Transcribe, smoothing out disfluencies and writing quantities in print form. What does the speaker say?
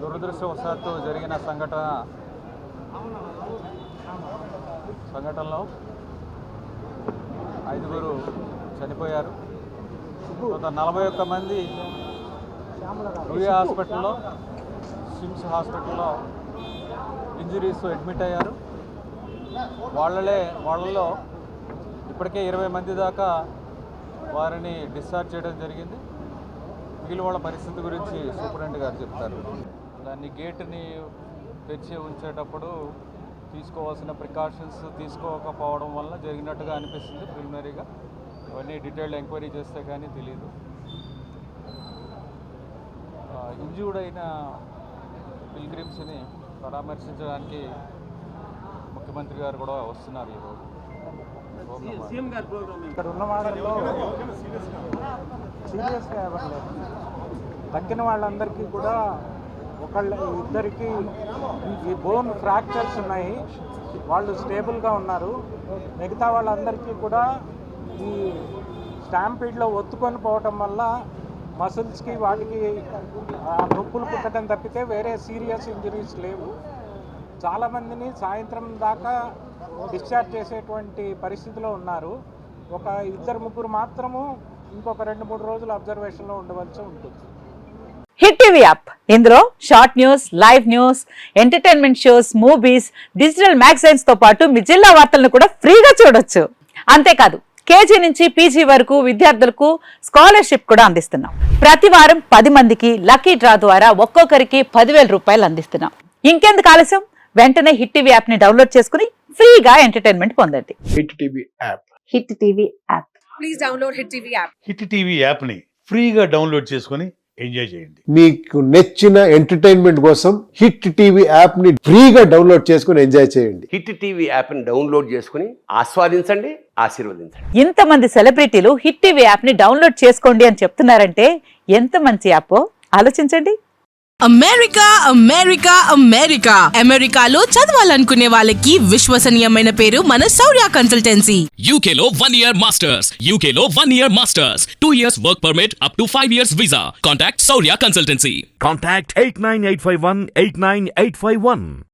దురదృష్టవశాత్తు జరిగిన సంఘటనలో 5 చనిపోయారు. 41 మంది రూయా హాస్పిటల్లో, సిమ్స్ హాస్పిటల్లో ఇంజరీస్ అడ్మిట్ అయ్యారు. వాళ్ళలో ఇప్పటికే 20 మంది దాకా వారిని డిశ్చార్జ్ చేయడం జరిగింది. మిగిలిన వాళ్ళ పరిస్థితి గురించి సూపరింటెండెంట్ గారు చెప్తారు. దాన్ని గేటుని తెరిచి ఉంచేటప్పుడు తీసుకోవాల్సిన ప్రికాషన్స్ తీసుకోకపోవడం వల్ల జరిగినట్టుగా అనిపిస్తుంది ప్రిలిమినరీగా. ఇవన్నీ డీటెయిల్డ్ ఎంక్వైరీ చేస్తే కానీ తెలియదు. ఇంజూర్డ్ అయిన పిల్గ్రిమ్స్ని పరామర్శించడానికి ముఖ్యమంత్రి గారు కూడా వస్తున్నారు ఈరోజు. ఇక్కడ ఉన్న వాళ్ళలో సీరియస్గా ఎవరు లేదు. తక్కిన వాళ్ళందరికీ కూడా ఇద్దరికి ఈ బోన్ ఫ్రాక్చర్స్ ఉన్నాయి, వాళ్ళు స్టేబుల్గా ఉన్నారు. మిగతా వాళ్ళందరికీ కూడా ఈ స్టాంపీడ్లో ఒత్తుకొని పోవటం వల్ల మసిల్స్కి వాటికి నొప్పులు పుట్టడం తప్పితే వేరే సీరియస్ ఇంజరీస్ లేవు. చాలామందిని సాయంత్రం దాకా డిశ్చార్జ్ చేసేటువంటి పరిస్థితిలో ఉన్నారు. ఒక 2-3 మాత్రము ఇంకొక 2-3 రోజులు అబ్జర్వేషన్లో ఉండవలసి ఉంటుంది. హిట్ టీవీ యాప్, ఇందులో short news, live news, entertainment shows, movies, digital magazines తో పాటు మీ జిల్లా వార్తలను కూడా ఫ్రీగా చూడొచ్చు. అంతేకాదు కేజీ నుంచి పీజీ వరకు విద్యార్థులకు స్కాలర్షిప్ కూడా అందిస్తున్నాం. ప్రతి వారం 10 మందికి లక్కీ డ్రా ద్వారా ఒక్కొక్కరికి 10,000 రూపాయలు అందిస్తున్నాం. ఇంకెందుకు ఆలస్యం, వెంటనే హిట్ టీవీ యాప్ ని డౌన్లోడ్ చేసుకుని ఫ్రీగా ఎంటర్టైన్మెంట్ పొందండి. Hit TV app. Hit TV app. Please download hit TV app. Hit TV app ని ఫ్రీగా డౌన్లోడ్ చేసుకుని ఎంజాయ్ చేయండి. మీకు నచ్చిన ఎంటర్టైన్మెంట్ కోసం హిట్ టీవీ యాప్ ని ఫ్రీగా డౌన్లోడ్ చేసుకుని ఎంజాయ్ చేయండి. హిట్ టీవీ యాప్ ని డౌన్లోడ్ చేసుకుని ఆస్వాదించండి, ఆశీర్వదించండి. ఇంతమంది సెలబ్రిటీలు హిట్ టీవీ యాప్ ని డౌన్లోడ్ చేసుకోండి అని చెప్తున్నారంటే ఎంత మంచి యాప్ ఆలోచించండి. అమెరికా అమెరికా అమెరికా అమెరికాలో చదవాలనుకునే వాళ్ళకి విశ్వసనీయమైన పేరు మన శౌర్య కన్సల్టెన్సీ. UK లో 1 year masters, UK లో 1 year masters, 2 years work permit up to 5 years visa. Contact Saurya Consultancy. Contact 89851 89851.